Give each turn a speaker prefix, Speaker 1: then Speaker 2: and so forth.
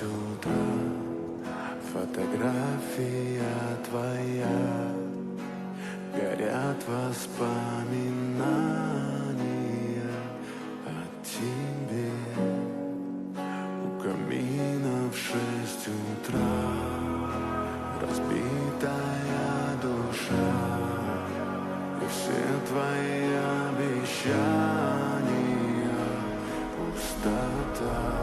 Speaker 1: утра. Фотография твоя, горят воспоминания о тебе. У камина в 6 утра разбитая душа, и все твои обещания пустота.